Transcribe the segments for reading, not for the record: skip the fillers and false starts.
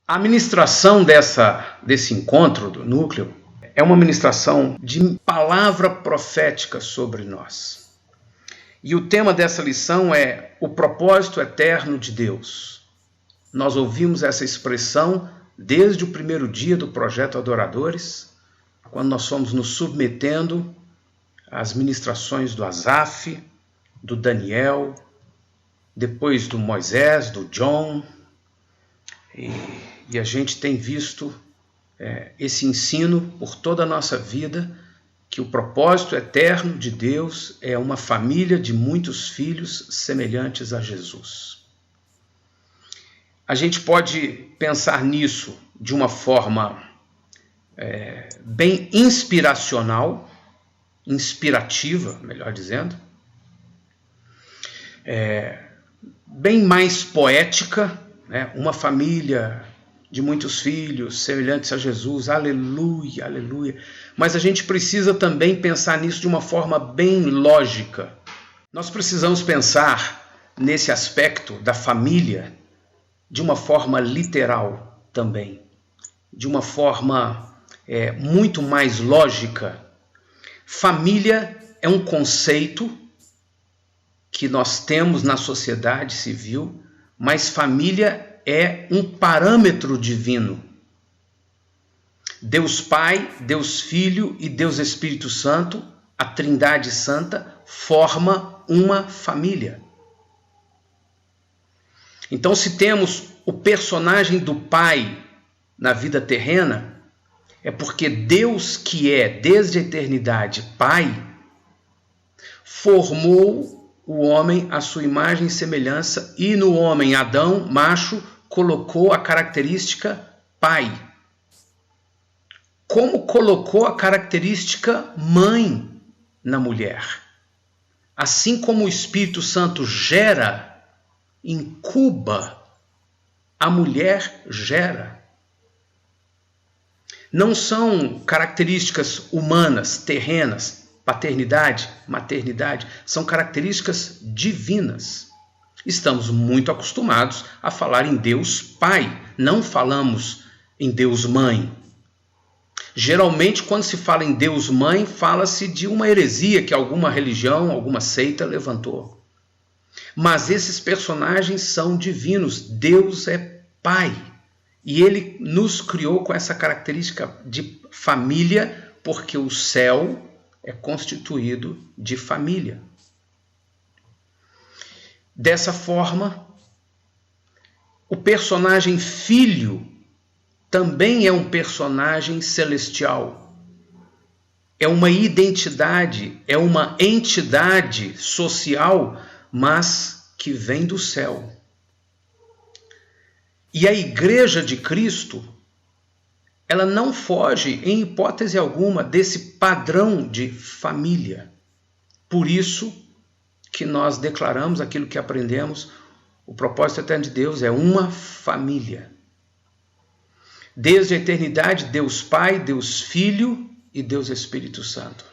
A ministração desse encontro do núcleo é uma ministração de palavra profética sobre nós. E o tema dessa lição é o propósito eterno de Deus. Nós ouvimos essa expressão desde o primeiro dia do Projeto Adoradores, quando nós fomos nos submetendo às ministrações do Asaf, do Daniel, depois do Moisés, do John, e a gente tem visto esse ensino por toda a nossa vida, que o propósito eterno de Deus é uma família de muitos filhos semelhantes a Jesus. A gente pode pensar nisso de uma forma bem inspiracional, inspirativa, melhor dizendo, bem mais poética, né? Uma família de muitos filhos semelhantes a Jesus, aleluia, aleluia. Mas a gente precisa também pensar nisso de uma forma bem lógica. Nós precisamos pensar nesse aspecto da família de uma forma literal também, de uma forma muito mais lógica. Família é um conceito que nós temos na sociedade civil, mas família é um parâmetro divino. Deus Pai, Deus Filho e Deus Espírito Santo, a Trindade Santa, forma uma família. Então, se temos o personagem do Pai na vida terrena, é porque Deus, que é desde a eternidade Pai, formou o homem à sua imagem e semelhança, e no homem, Adão, macho, colocou a característica pai. Como colocou a característica mãe na mulher. Assim como o Espírito Santo gera, incuba, a mulher gera. Não são características humanas, terrenas, paternidade, maternidade, são características divinas. Estamos muito acostumados a falar em Deus Pai, não falamos em Deus Mãe. Geralmente, quando se fala em Deus Mãe, fala-se de uma heresia que alguma religião, alguma seita levantou. Mas esses personagens são divinos. Deus é Pai. E Ele nos criou com essa característica de família, porque o céu é constituído de família. Dessa forma, o personagem filho também é um personagem celestial. É uma identidade, é uma entidade social, mas que vem do céu. E a Igreja de Cristo, ela não foge, em hipótese alguma, desse padrão de família. Por isso que nós declaramos aquilo que aprendemos, o propósito eterno de Deus é uma família. Desde a eternidade, Deus Pai, Deus Filho e Deus Espírito Santo.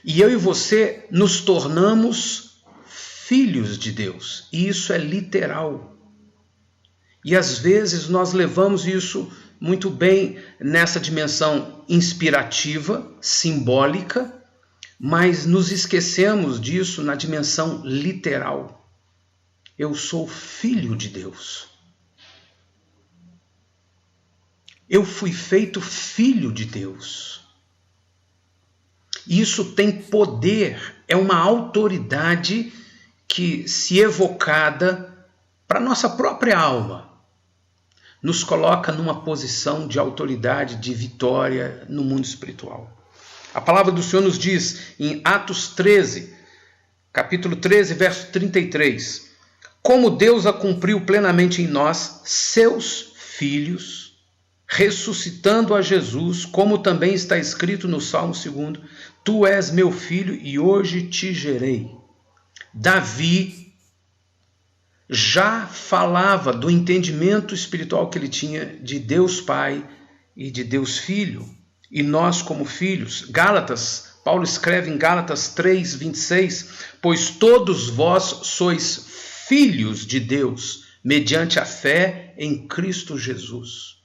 E eu e você nos tornamos filhos de Deus. E isso é literal. E às vezes nós levamos isso muito bem nessa dimensão inspirativa, simbólica, mas nos esquecemos disso na dimensão literal. Eu sou filho de Deus. Eu fui feito filho de Deus. Isso tem poder, é uma autoridade que, se evocada para a nossa própria alma, nos coloca numa posição de autoridade, de vitória no mundo espiritual. A palavra do Senhor nos diz em Atos 13, capítulo 13, verso 33, como Deus a cumpriu plenamente em nós, seus filhos, ressuscitando a Jesus, como também está escrito no Salmo 2, tu és meu filho e hoje te gerei. Davi já falava do entendimento espiritual que ele tinha de Deus Pai e de Deus Filho, e nós como filhos. Gálatas, Paulo escreve em Gálatas 3:26, pois todos vós sois filhos de Deus, mediante a fé em Cristo Jesus.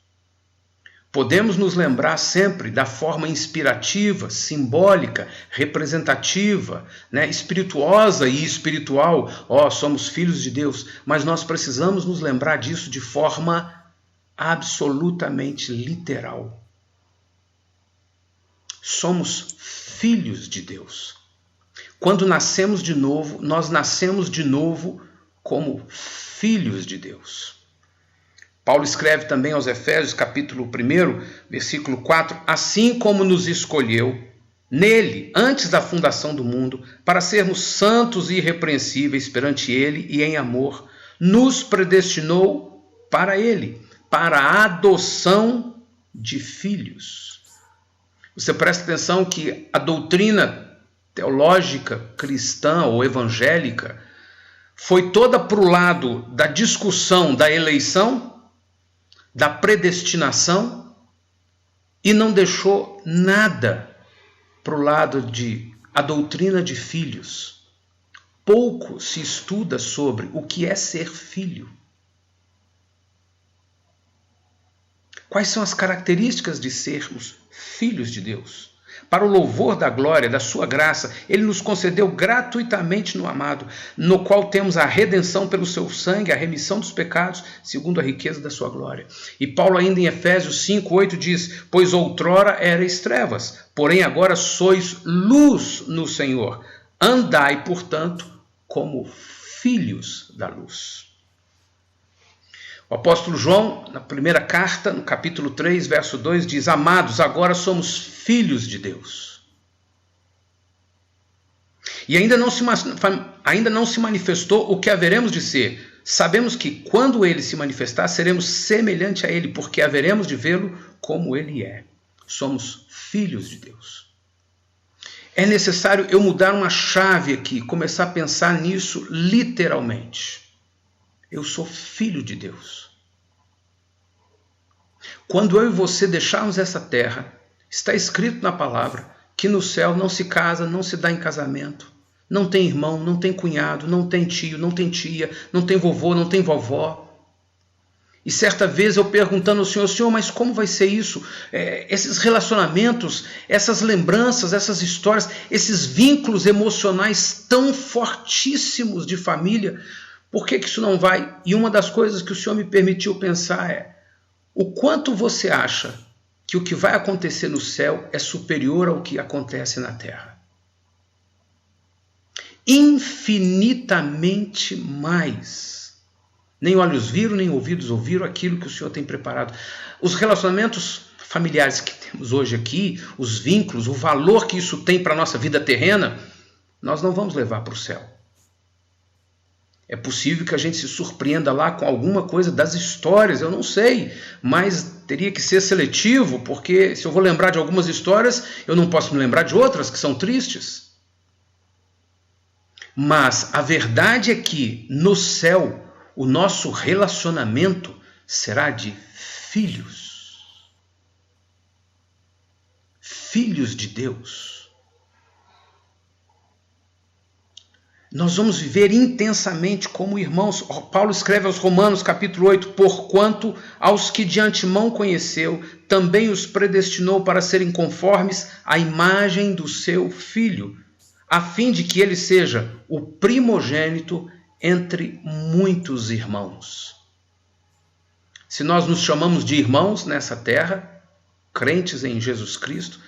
Podemos nos lembrar sempre da forma inspirativa, simbólica, representativa, espirituosa e espiritual. Somos filhos de Deus, mas nós precisamos nos lembrar disso de forma absolutamente literal. Somos filhos de Deus. Quando nascemos de novo, nós nascemos de novo como filhos de Deus. Paulo escreve também aos Efésios, capítulo 1, versículo 4, assim como nos escolheu nele, antes da fundação do mundo, para sermos santos e irrepreensíveis perante ele e em amor, nos predestinou para ele, para a adoção de filhos. Você presta atenção que a doutrina teológica cristã ou evangélica foi toda para o lado da discussão da eleição, da predestinação, e não deixou nada para o lado de a doutrina de filhos. Pouco se estuda sobre o que é ser filho. Quais são as características de sermos filhos de Deus? Para o louvor da glória, da sua graça, ele nos concedeu gratuitamente no amado, no qual temos a redenção pelo seu sangue, a remissão dos pecados, segundo a riqueza da sua glória. E Paulo ainda em Efésios 5:8 diz, pois outrora erais trevas, porém agora sois luz no Senhor. Andai, portanto, como filhos da luz. O apóstolo João, na primeira carta, no capítulo 3, verso 2, diz, amados, agora somos filhos de Deus. E ainda não se manifestou o que haveremos de ser. Sabemos que quando ele se manifestar, seremos semelhante a ele, porque haveremos de vê-lo como ele é. Somos filhos de Deus. É necessário eu mudar uma chave aqui, começar a pensar nisso literalmente. Eu sou filho de Deus. Quando eu e você deixarmos essa terra, está escrito na palavra que no céu não se casa, não se dá em casamento. Não tem irmão, não tem cunhado, não tem tio, não tem tia, não tem vovô, não tem vovó. E certa vez eu perguntando ao Senhor, mas como vai ser isso? Esses relacionamentos, essas lembranças, essas histórias, esses vínculos emocionais tão fortíssimos de família, por que isso não vai? E uma das coisas que o Senhor me permitiu pensar é, o quanto você acha que o que vai acontecer no céu é superior ao que acontece na terra? Infinitamente mais. Nem olhos viram, nem ouvidos ouviram aquilo que o Senhor tem preparado. Os relacionamentos familiares que temos hoje aqui, os vínculos, o valor que isso tem para a nossa vida terrena, nós não vamos levar para o céu. É possível que a gente se surpreenda lá com alguma coisa das histórias, eu não sei, mas teria que ser seletivo, porque se eu vou lembrar de algumas histórias, eu não posso me lembrar de outras que são tristes. Mas a verdade é que no céu o nosso relacionamento será de filhos. Filhos de Deus. Nós vamos viver intensamente como irmãos. Paulo escreve aos Romanos, capítulo 8, porquanto aos que de antemão conheceu, também os predestinou para serem conformes à imagem do seu Filho, a fim de que ele seja o primogênito entre muitos irmãos. Se nós nos chamamos de irmãos nessa terra, crentes em Jesus Cristo,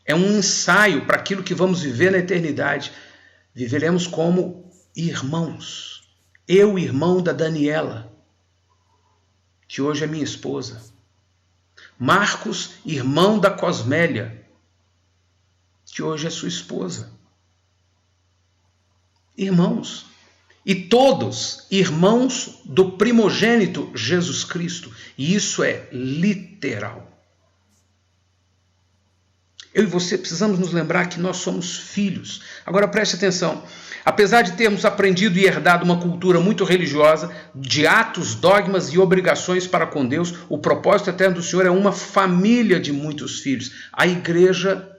é um ensaio para aquilo que vamos viver na eternidade. Viveremos como irmãos. Eu, irmão da Daniela, que hoje é minha esposa. Marcos, irmão da Cosmélia, que hoje é sua esposa. Irmãos. E todos irmãos do primogênito Jesus Cristo. E isso é literal. Eu e você precisamos nos lembrar que nós somos filhos. Agora preste atenção. Apesar de termos aprendido e herdado uma cultura muito religiosa, de atos, dogmas e obrigações para com Deus, o propósito eterno do Senhor é uma família de muitos filhos. A igreja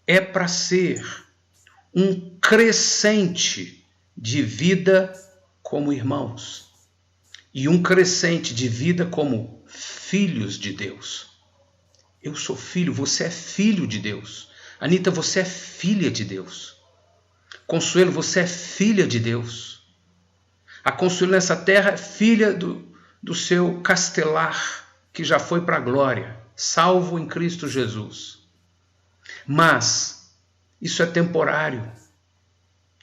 é para ser um crescente de vida como irmãos. e um crescente de vida como filhos de Deus. Eu sou filho, você é filho de Deus. Anita, você é filha de Deus. Consuelo, você é filha de Deus. A Consuelo nessa terra é filha do seu castelar, que já foi para a glória, salvo em Cristo Jesus. Mas isso é temporário.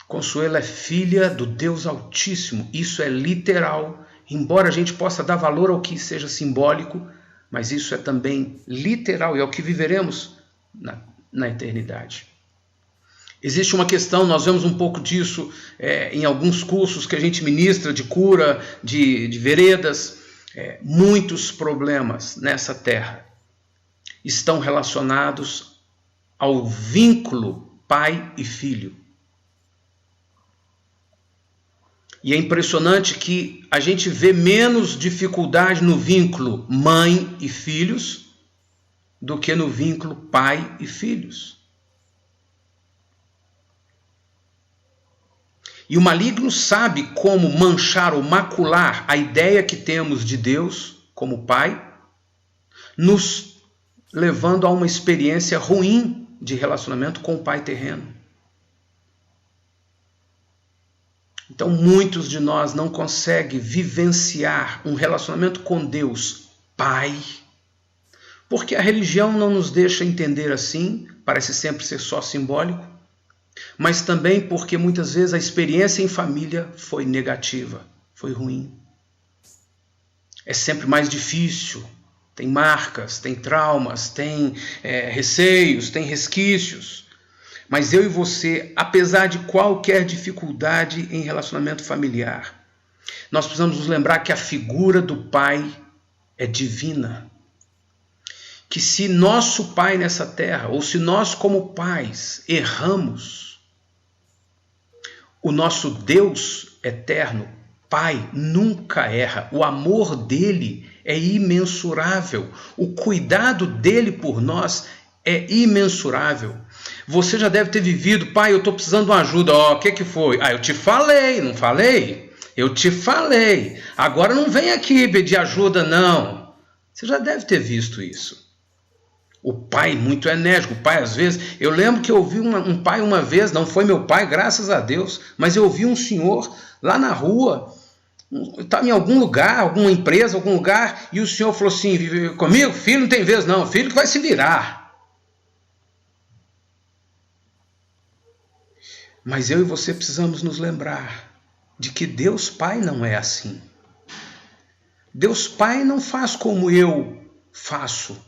Consuelo é filha do Deus Altíssimo. Isso é literal. Embora a gente possa dar valor ao que seja simbólico, mas isso é também literal e é o que viveremos na eternidade. Existe uma questão, nós vemos um pouco disso em alguns cursos que a gente ministra de cura, de veredas. Muitos problemas nessa terra estão relacionados ao vínculo pai e filho. E é impressionante que a gente vê menos dificuldade no vínculo mãe e filhos do que no vínculo pai e filhos. E o maligno sabe como manchar ou macular a ideia que temos de Deus como Pai, nos levando a uma experiência ruim de relacionamento com o Pai terreno. Então, muitos de nós não conseguem vivenciar um relacionamento com Deus Pai, porque a religião não nos deixa entender assim, parece sempre ser só simbólico, mas também porque muitas vezes a experiência em família foi negativa, foi ruim. É sempre mais difícil, tem marcas, tem traumas, tem receios, tem resquícios. Mas eu e você, apesar de qualquer dificuldade em relacionamento familiar, nós precisamos nos lembrar que a figura do pai é divina. Que se nosso pai nessa terra, ou se nós como pais erramos, o nosso Deus eterno, Pai, nunca erra. O amor dele é imensurável. O cuidado dele por nós é imensurável. Você já deve ter vivido, pai, eu estou precisando de uma ajuda. O que foi? Eu te falei, não falei? Eu te falei. Agora não vem aqui pedir ajuda, não. Você já deve ter visto isso. O pai muito enérgico, o pai às vezes... Eu lembro que eu ouvi um pai uma vez, não foi meu pai, graças a Deus, mas eu ouvi um senhor lá na rua, estava em algum lugar, alguma empresa, algum lugar, e o senhor falou assim, comigo, filho não tem vez não, filho que vai se virar. Mas eu e você precisamos nos lembrar de que Deus Pai não é assim. Deus Pai não faz como eu faço,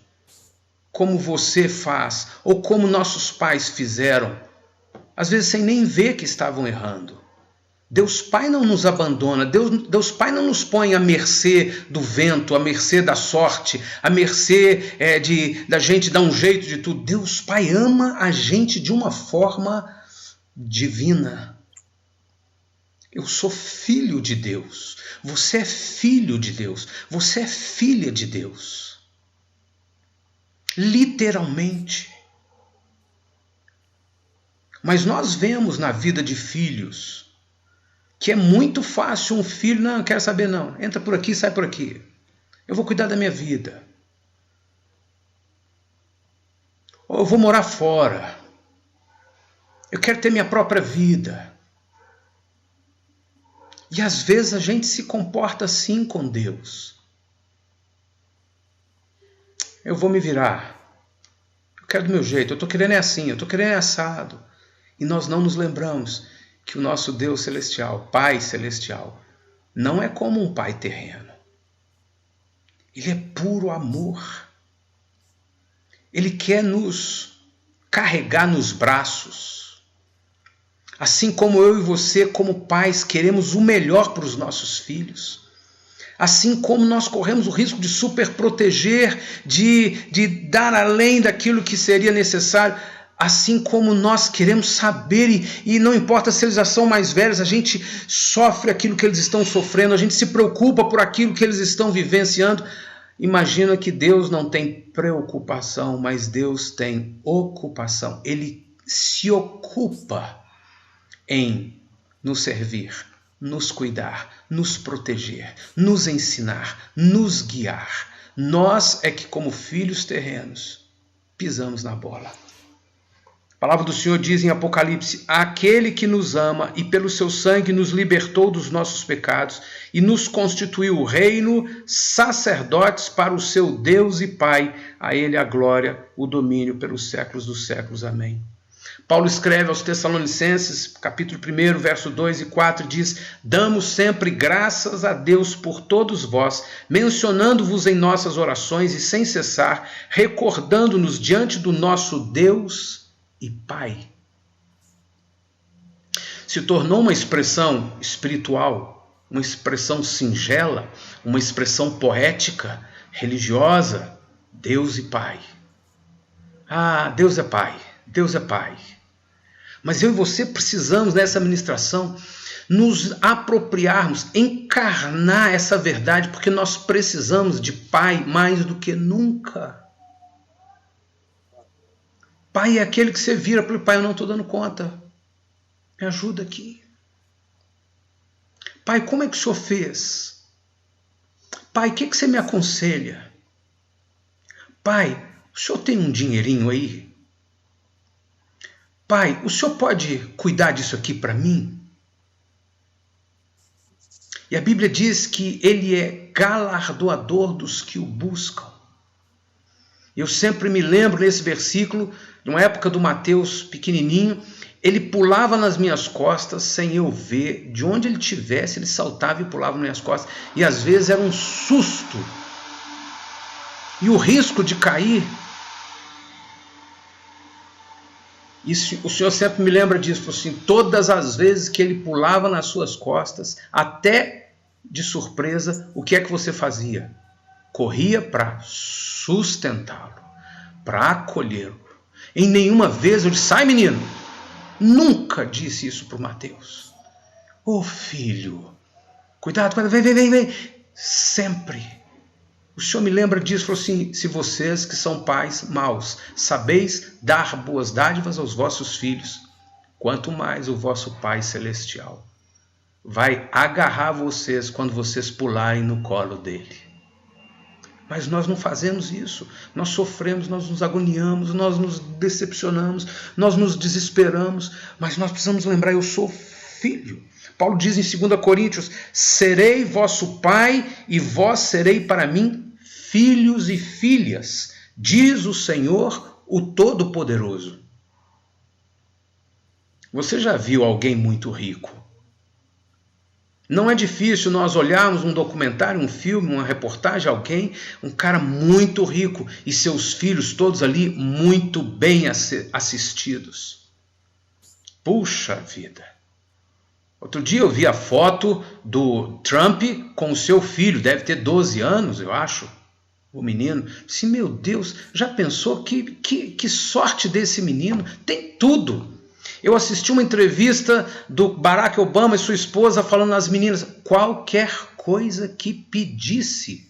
como você faz, ou como nossos pais fizeram, às vezes sem nem ver que estavam errando. Deus Pai não nos abandona, Deus Pai não nos põe à mercê do vento, à mercê da sorte, à mercê da gente dar um jeito de tudo. Deus Pai ama a gente de uma forma divina. Eu sou filho de Deus, você é filho de Deus, você é filha de Deus. Literalmente. Mas nós vemos na vida de filhos que é muito fácil um filho, não quero saber não, entra por aqui, sai por aqui. Eu vou cuidar da minha vida. Ou eu vou morar fora. Eu quero ter minha própria vida. E às vezes a gente se comporta assim com Deus. Eu vou me virar. Eu quero do meu jeito. Eu estou querendo assim. Eu estou querendo assado. E nós não nos lembramos que o nosso Deus celestial, Pai celestial, não é como um pai terreno. Ele é puro amor. Ele quer nos carregar nos braços. Assim como eu e você, como pais, queremos o melhor para os nossos filhos. Assim como nós corremos o risco de superproteger, de dar além daquilo que seria necessário. Assim como nós queremos saber, e não importa se eles já são mais velhos, a gente sofre aquilo que eles estão sofrendo, a gente se preocupa por aquilo que eles estão vivenciando. Imagina que Deus não tem preocupação, mas Deus tem ocupação. Ele se ocupa em nos servir. nos cuidar, nos proteger, nos ensinar, nos guiar. Nós é que, como filhos terrenos, pisamos na bola. A palavra do Senhor diz em Apocalipse: aquele que nos ama e pelo seu sangue nos libertou dos nossos pecados e nos constituiu reino, sacerdotes para o seu Deus e Pai, a ele a glória, o domínio pelos séculos dos séculos. Amém. Paulo escreve aos Tessalonicenses, capítulo 1, verso 2 e 4, diz: damos sempre graças a Deus por todos vós, mencionando-vos em nossas orações e sem cessar, recordando-nos diante do nosso Deus e Pai. Se tornou uma expressão espiritual, uma expressão singela, uma expressão poética, religiosa. Deus e Pai. Ah, Deus é Pai, Deus é Pai. Mas eu e você precisamos, nessa ministração, nos apropriarmos, encarnar essa verdade, porque nós precisamos de Pai mais do que nunca. Pai é aquele que você vira para o Pai: eu não estou dando conta, me ajuda aqui. Pai, como é que o Senhor fez? Pai, o que você me aconselha? Pai, o Senhor tem um dinheirinho aí? Pai, o Senhor pode cuidar disso aqui para mim? E a Bíblia diz que Ele é galardoador dos que o buscam. Eu sempre me lembro nesse versículo, numa época do Mateus pequenininho, ele pulava nas minhas costas sem eu ver. De onde ele estivesse, ele saltava e pulava nas minhas costas. E às vezes era um susto. E o risco de cair. E o Senhor sempre me lembra disso, assim, todas as vezes que ele pulava nas suas costas, até de surpresa, o que é que você fazia? Corria para sustentá-lo, para acolhê-lo. Em nenhuma vez eu disse: sai, menino. Nunca disse isso para o Mateus. Ô filho, cuidado, vem. Sempre. O Senhor me lembra disso, falou assim: se vocês que são pais maus sabeis dar boas dádivas aos vossos filhos, quanto mais o vosso Pai Celestial vai agarrar vocês quando vocês pularem no colo dele. Mas nós não fazemos isso. Nós sofremos, nós nos agoniamos, nós nos decepcionamos, nós nos desesperamos. Mas nós precisamos lembrar: eu sou filho. Paulo diz em 2 Coríntios: serei vosso pai e vós serei para mim filhos e filhas, diz o Senhor, o Todo-Poderoso. Você já viu alguém muito rico? Não é difícil nós olharmos um documentário, um filme, uma reportagem, alguém, um cara muito rico e seus filhos todos ali muito bem assistidos. Puxa vida! Outro dia eu vi a foto do Trump com o seu filho, deve ter 12 anos, eu acho, o menino. Disse: meu Deus, já pensou que sorte desse menino? Tem tudo. Eu assisti uma entrevista do Barack Obama e sua esposa falando às meninas: qualquer coisa que pedisse,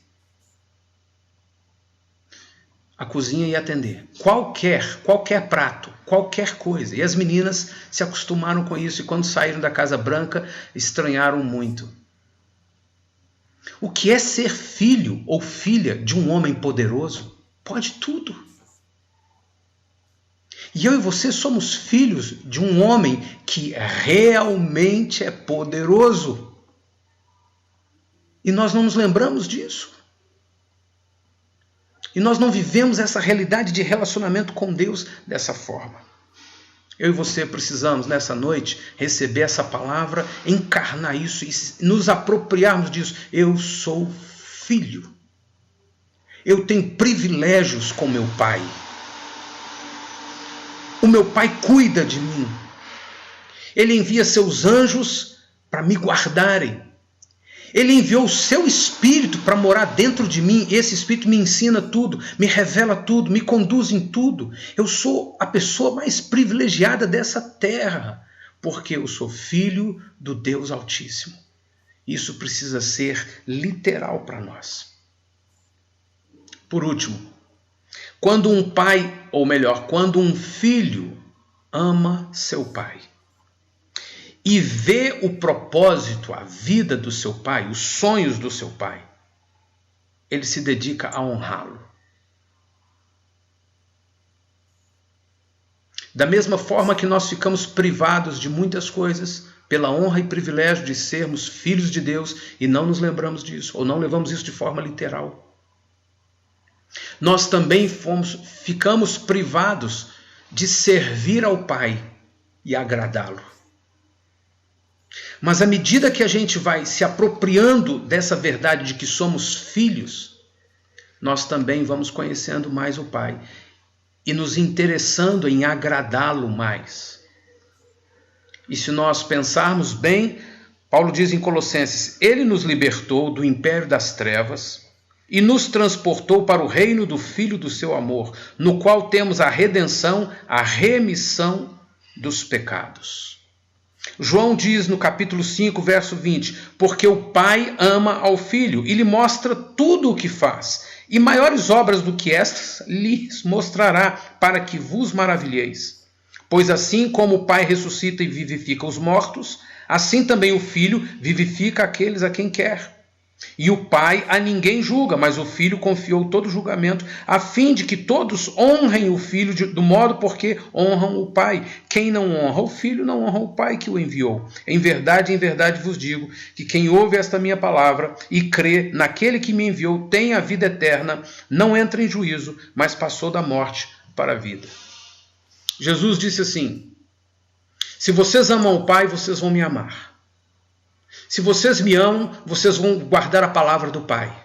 a cozinha ia atender. Qualquer prato, qualquer coisa. E as meninas se acostumaram com isso e quando saíram da Casa Branca estranharam muito. O que é ser filho ou filha de um homem poderoso? Pode tudo. E eu e você somos filhos de um homem que realmente é poderoso. E nós não nos lembramos disso. E nós não vivemos essa realidade de relacionamento com Deus dessa forma. Eu e você precisamos, nessa noite, receber essa palavra, encarnar isso e nos apropriarmos disso. Eu sou filho. Eu tenho privilégios com meu pai. O meu pai cuida de mim. Ele envia seus anjos para me guardarem. Ele enviou o seu Espírito para morar dentro de mim. Esse Espírito me ensina tudo, me revela tudo, me conduz em tudo. Eu sou a pessoa mais privilegiada dessa terra, porque eu sou filho do Deus Altíssimo. Isso precisa ser literal para nós. Por último, quando um pai, ou melhor, quando um filho ama seu pai, e vê o propósito, a vida do seu pai, os sonhos do seu pai, ele se dedica a honrá-lo. Da mesma forma que nós ficamos privados de muitas coisas pela honra e privilégio de sermos filhos de Deus e não nos lembramos disso, ou não levamos isso de forma literal, nós também ficamos privados de servir ao Pai e agradá-lo. Mas à medida que a gente vai se apropriando dessa verdade de que somos filhos, nós também vamos conhecendo mais o Pai e nos interessando em agradá-lo mais. E se nós pensarmos bem, Paulo diz em Colossenses: Ele nos libertou do império das trevas e nos transportou para o reino do Filho do seu amor, no qual temos a redenção, a remissão dos pecados. João diz no capítulo 5, verso 20, porque o Pai ama ao Filho e lhe mostra tudo o que faz, e maiores obras do que estas lhes mostrará, para que vos maravilheis. Pois assim como o Pai ressuscita e vivifica os mortos, assim também o Filho vivifica aqueles a quem quer. E o Pai a ninguém julga, mas o Filho confiou todo o julgamento, a fim de que todos honrem o Filho do modo porque honram o Pai. Quem não honra o Filho, não honra o Pai que o enviou. Em verdade vos digo, que quem ouve esta minha palavra e crê naquele que me enviou tem a vida eterna, não entra em juízo, mas passou da morte para a vida. Jesus disse assim: se vocês amam o Pai, vocês vão me amar. Se vocês me amam, vocês vão guardar a palavra do Pai.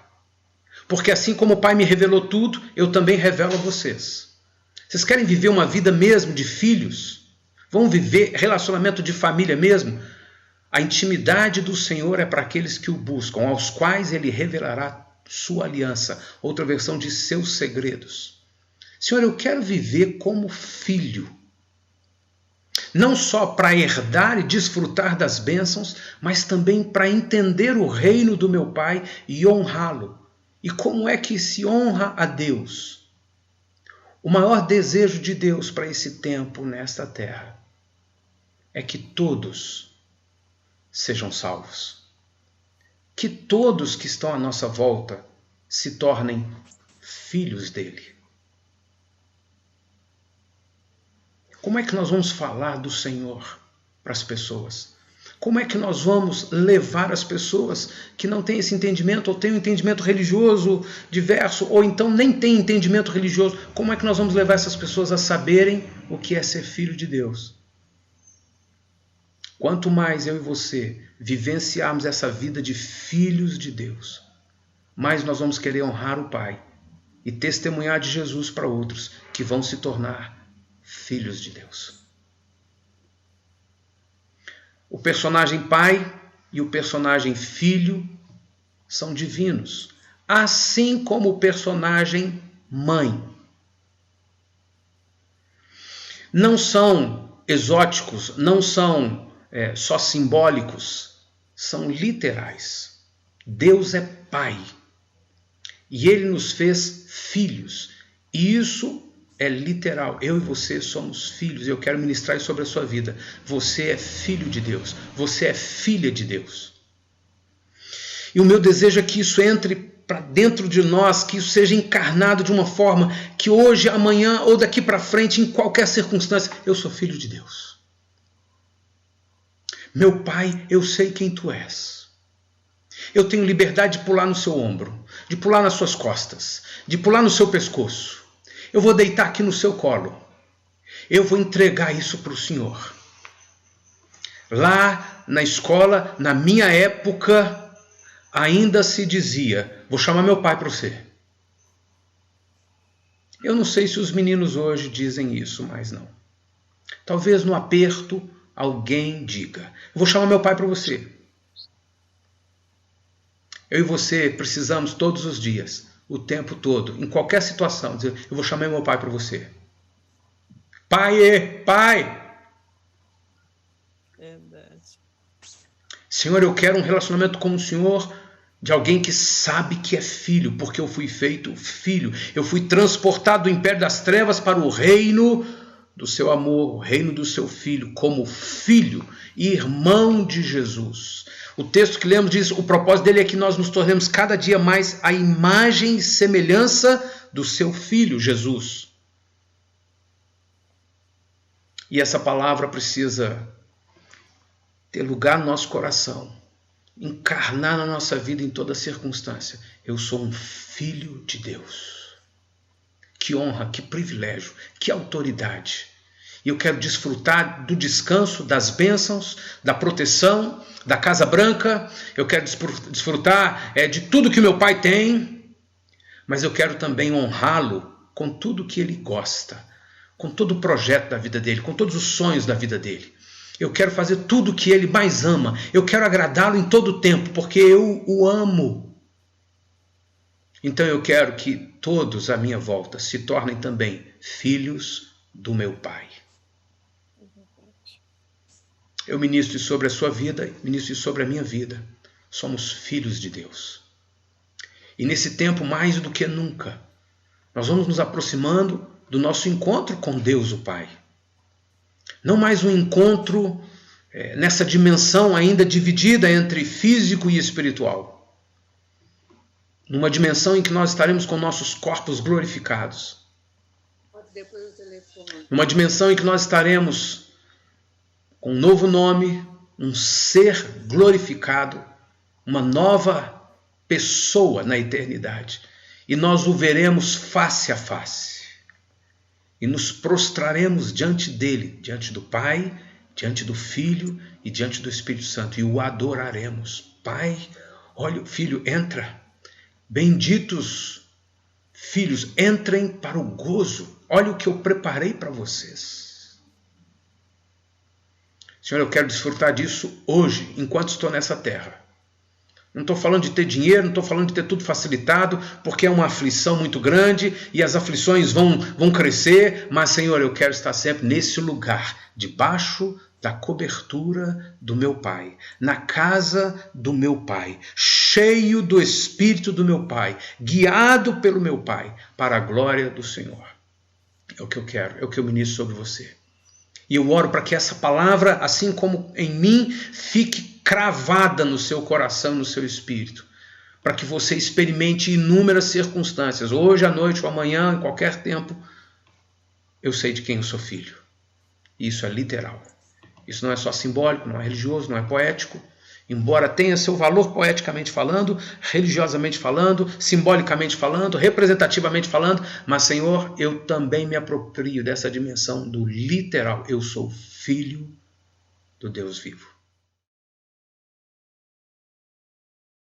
Porque assim como o Pai me revelou tudo, eu também revelo a vocês. Vocês querem viver uma vida mesmo de filhos? Vão viver relacionamento de família mesmo? A intimidade do Senhor é para aqueles que o buscam, aos quais Ele revelará sua aliança. Outra versão diz seus segredos. Senhor, eu quero viver como filho. Não só para herdar e desfrutar das bênçãos, mas também para entender o reino do meu Pai e honrá-lo. E como é que se honra a Deus? O maior desejo de Deus para esse tempo nesta terra é que todos sejam salvos. Que todos que estão à nossa volta se tornem filhos dele. Como é que nós vamos falar do Senhor para as pessoas? Como é que nós vamos levar as pessoas que não têm esse entendimento, ou têm um entendimento religioso diverso, ou então nem têm entendimento religioso? Como é que nós vamos levar essas pessoas a saberem o que é ser filho de Deus? Quanto mais eu e você vivenciarmos essa vida de filhos de Deus, mais nós vamos querer honrar o Pai e testemunhar de Jesus para outros que vão se tornar filhos de Deus. O personagem pai e o personagem filho são divinos, assim como o personagem mãe. Não são exóticos, não são só simbólicos, são literais. Deus é pai e Ele nos fez filhos, e isso é literal. Eu e você somos filhos. Eu quero ministrar isso sobre a sua vida. Você é filho de Deus. Você é filha de Deus. E o meu desejo é que isso entre para dentro de nós, que isso seja encarnado de uma forma que hoje, amanhã ou daqui para frente, em qualquer circunstância, eu sou filho de Deus. Meu Pai, eu sei quem Tu és. Eu tenho liberdade de pular no seu ombro, de pular nas suas costas, de pular no seu pescoço. Eu vou deitar aqui no seu colo. Eu vou entregar isso para o Senhor. Lá na escola, na minha época, ainda se dizia: vou chamar meu pai para você. Eu não sei se os meninos hoje dizem isso, mas não. Talvez no aperto alguém diga: vou chamar meu pai para você. Eu e você precisamos todos os dias, o tempo todo, em qualquer situação, dizer: eu vou chamar meu pai para você. Pai! Verdade. Senhor, eu quero um relacionamento com o Senhor de alguém que sabe que é filho, porque eu fui feito filho. Eu fui transportado do império das trevas para o reino do seu amor, o reino do seu Filho, como filho e irmão de Jesus. O texto que lemos diz, o propósito dele é que nós nos tornemos cada dia mais a imagem e semelhança do seu Filho, Jesus. E essa palavra precisa ter lugar no nosso coração, encarnar na nossa vida em toda circunstância. Eu sou um filho de Deus. Que honra, que privilégio, que autoridade. E eu quero desfrutar do descanso, das bênçãos, da proteção, da Casa Branca. Eu quero desfrutar de tudo que meu pai tem. Mas eu quero também honrá-lo com tudo que ele gosta, com todo o projeto da vida dele, com todos os sonhos da vida dele. Eu quero fazer tudo o que ele mais ama. Eu quero agradá-lo em todo o tempo, porque eu o amo. Então eu quero que todos à minha volta se tornem também filhos do meu Pai. Eu ministro sobre a sua vida, ministro sobre a minha vida. Somos filhos de Deus. E nesse tempo, mais do que nunca, nós vamos nos aproximando do nosso encontro com Deus, o Pai. Não mais um encontro nessa dimensão ainda dividida entre físico e espiritual. Numa dimensão em que nós estaremos com nossos corpos glorificados. Numa dimensão em que nós estaremos com um novo nome, um ser glorificado, uma nova pessoa na eternidade. E nós o veremos face a face. E nos prostraremos diante dele, diante do Pai, diante do Filho e diante do Espírito Santo. E o adoraremos. Pai, olha, Filho, entra. Benditos filhos, entrem para o gozo. Olha o que eu preparei para vocês. Senhor, eu quero desfrutar disso hoje, enquanto estou nessa terra. Não estou falando de ter dinheiro, não estou falando de ter tudo facilitado, porque é uma aflição muito grande e as aflições vão crescer. Mas, Senhor, eu quero estar sempre nesse lugar, debaixo da cobertura do meu Pai, na casa do meu Pai, cheio do Espírito do meu Pai, guiado pelo meu Pai, para a glória do Senhor. É o que eu quero, é o que eu ministro sobre você. E eu oro para que essa palavra, assim como em mim, fique cravada no seu coração, no seu espírito, para que você experimente inúmeras circunstâncias, hoje à noite ou amanhã, em qualquer tempo, eu sei de quem eu sou filho. Isso é literal. Isso não é só simbólico, não é religioso, não é poético. Embora tenha seu valor poeticamente falando, religiosamente falando, simbolicamente falando, representativamente falando, mas, Senhor, eu também me aproprio dessa dimensão do literal. Eu sou filho do Deus vivo.